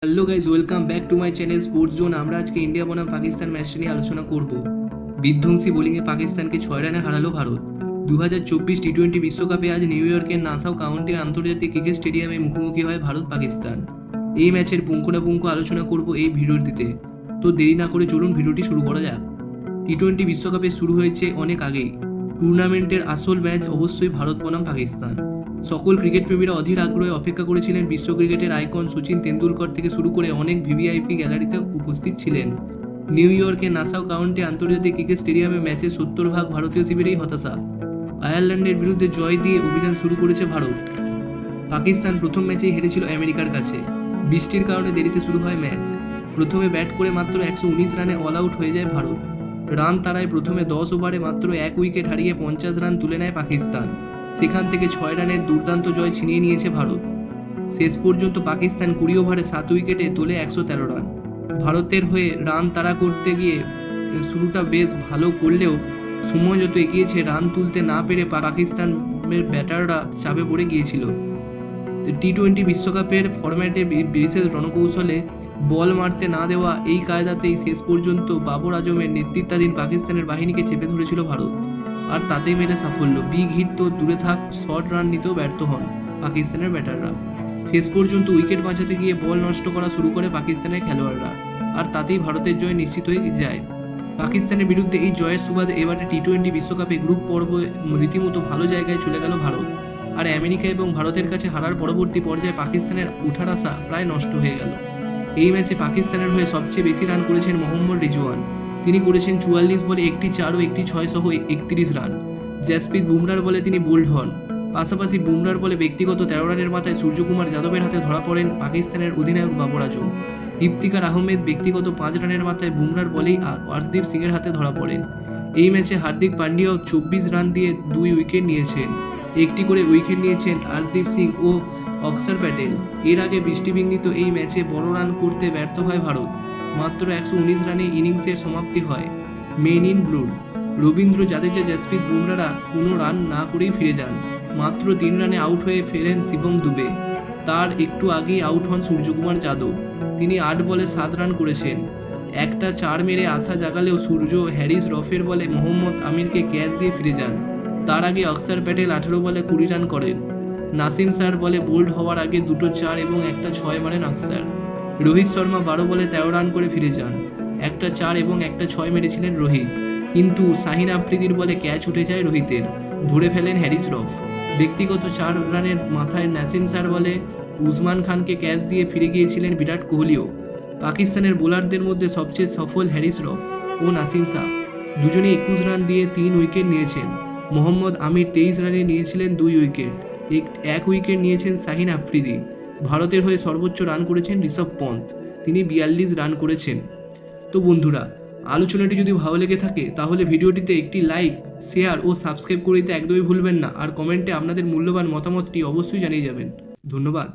Hello guys, welcome back to my channel sports zone. আমরা আজকে India বনাম পাকিস্তান ম্যাচটা নিয়ে আলোচনা করব। বিধ্বংসী বোলিংয়ে পাকিস্তানকে 6 রানে হারালো ভারত। 2024 টি-20 বিশ্বকাপে আজ নিউ ইয়র্কের নাসাউ কাউন্টি আন্তর্জাতিক ক্রিকেট স্টেডিয়ামে মুখোমুখি হয় ভারত পাকিস্তান। এই ম্যাচের পুঙ্খানুপুঙ্খ আলোচনা করব এই ভিডিওটিতে। তো দেরি না করে চলুন ভিডিওটি শুরু করা যাক। টি-20 বিশ্বকাপে শুরু হয়েছে অনেক আগেই। টুর্নামেন্টের আসল ম্যাচ অবশ্যই ভারত বনাম পাকিস্তান। সকল ক্রিকেট প্রেমীরা অধীর আগ্রহে অপেক্ষা করেছিলেন। বিশ্ব ক্রিকেটের আইকন সচিন তেন্ডুলকর থেকে শুরু করে অনেক ভিভিআইপি গ্যালারিতে উপস্থিত ছিলেন। নিউ ইয়র্কের নাসাউ কাউন্টি আন্তর্জাতিক ক্রিকেট স্টেডিয়ামে ম্যাচের 70% ভারতীয় শিবিরেই হতাশা। আয়ারল্যান্ডের বিরুদ্ধে জয় দিয়ে অভিযান শুরু করেছে ভারত। পাকিস্তান প্রথম ম্যাচেই হেরেছিল আমেরিকার কাছে। বৃষ্টির কারণে দেরিতে শুরু হয় ম্যাচ। প্রথমে ব্যাট করে মাত্র 119 রানে অল আউট হয়ে যায় ভারত। রান তাড়ায় প্রথমে 10 ওভারে মাত্র 1 উইকেট হারিয়ে 50 রান তুলে নেয় পাকিস্তান। সেখান থেকে 6 রানের দুর্দান্ত জয় ছিনিয়ে নিয়েছে ভারত। শেষ পর্যন্ত পাকিস্তান 20 ওভারে 7 উইকেটে তোলে 113 রান। ভারতের হয়ে রান তাড়া করতে গিয়ে শুরুটা বেশ ভালো করলেও সময় যত এগিয়েছে রান তুলতে না পেরে পাকিস্তানের ব্যাটাররা চাপে পড়ে গিয়েছিল। টি-20 বিশ্বকাপের ফরম্যাটে বিশেষ রণকৌশলে বল মারতে না দেওয়া এই কায়দাতেই শেষ পর্যন্ত বাবর আজমের নেতৃত্বাধীন পাকিস্তানের বাহিনীকে চেপে ধরেছিল ভারত। আর তাতেই মেলে সাফল্য। বিগ হিট তো দূরে থাক, শর্ট রান নিতেও ব্যর্থ হন পাকিস্তানের ব্যাটাররা। শেষ পর্যন্ত উইকেট বাঁচাতে গিয়ে বল নষ্ট করা শুরু করে পাকিস্তানের খেলোয়াড়রা। আর তাতেই ভারতের জয় নিশ্চিত হয়ে যায়। পাকিস্তানের বিরুদ্ধে এই জয়ের সুবাদে এবারে টি-20 বিশ্বকাপে গ্রুপ পর্বে রীতিমতো ভালো জায়গায় চলে গেল ভারত। আর আমেরিকা এবং ভারতের কাছে হারার পরবর্তী পর্যায়ে পাকিস্তানের ওঠার আশা প্রায় নষ্ট হয়ে গেল। এই ম্যাচে পাকিস্তানের হয়ে সবচেয়ে বেশি রান করেছেন মোহাম্মদ রিজওয়ান। তিনি করেছেন 44 বলে 1টি 4 ও 1টি 6 সহ 31 রান। জাসপ্রীত বুমরার বলে তিনি বোল্ড হন। পাশাপাশি বুমরার বলে ব্যক্তিগত 13 রানের মাথায় সূর্যকুমার যাদবের হাতে ধরা পড়েন পাকিস্তানের অধিনায়ক বাবর আজম। ইফতিকার আহমেদ ব্যক্তিগত 5 রানের মাথায় বুমরার বলেই অর্শদীপ সিংয়ের হাতে ধরা পড়েন। এই ম্যাচে হার্দিক পান্ডিয়াও 24 রান দিয়ে 2 উইকেট নিয়েছেন। একটি করে উইকেট নিয়েছেন অর্শদীপ সিং ও অক্ষর প্যাটেল। এর আগে বৃষ্টিবিঘ্নিত এই ম্যাচে বড় রান করতে ব্যর্থ হয় ভারত। মাত্র 119 রানে ইনিংসের সমাপ্তি হয়। মেন ইন ব্লুর রবীন্দ্র জাদেজা, জাসপ্রীত বুমরারা কোনো রান না করেই ফিরে যান। মাত্র 3 রানে আউট হয়ে ফেরেন শিবম দুবে। তার একটু আগেই আউট হন সূর্যকুমার যাদব। তিনি 8 বলে 7 রান করেছেন। একটা 4 মেরে আশা জাগালেও সূর্য হ্যারিস রফের বলে মোহাম্মদ আমিরকে ক্যাচ দিয়ে ফিরে যান। তার আগে অক্ষর প্যাটেল 18 বলে 20 রান করেন। নাসিম স্যার বলে বোল্ড হওয়ার আগে 2টো 4 এবং একটা 6 মারেন অক্ষর। রোহিত শর্মা 12 বলে 13 রান করে ফিরে যান। একটা 4 এবং একটা 6 মেরেছিলেন রোহিত, কিন্তু শাহিন আফ্রিদির বলে ক্যাচ উঠে যায় রোহিতের। ধরে ফেলেন হ্যারিস রফ। ব্যক্তিগত 4 রানের মাথায় নাসিম স্যার বলে উসমান খানকে ক্যাচ দিয়ে ফিরে গিয়েছিলেন বিরাট কোহলিও। পাকিস্তানের বোলারদের মধ্যে সবচেয়ে সফল হ্যারিস রফ ও নাসিম শাহ। দুজনে 21 রান দিয়ে 3 উইকেট নিয়েছেন। মোহাম্মদ আমির 23 রানে নিয়েছিলেন 2 উইকেট। 1 উইকেট নিয়েছেন শাহিন আফ্রিদি। ভারতের হয়ে সর্বোচ্চ রান করেছেন ঋষভ পন্থ, তিনি 42 রান করেছেন। তো বন্ধুরা, আলোচনাটি যদি ভালো লেগে থাকে তাহলে ভিডিওটিতে একটি লাইক, শেয়ার ও সাবস্ক্রাইব করে দিতে একদমই ভুলবেন না। আর কমেন্টে আপনাদের মূল্যবান মতামতটি অবশ্যই জানিয়ে যাবেন। ধন্যবাদ।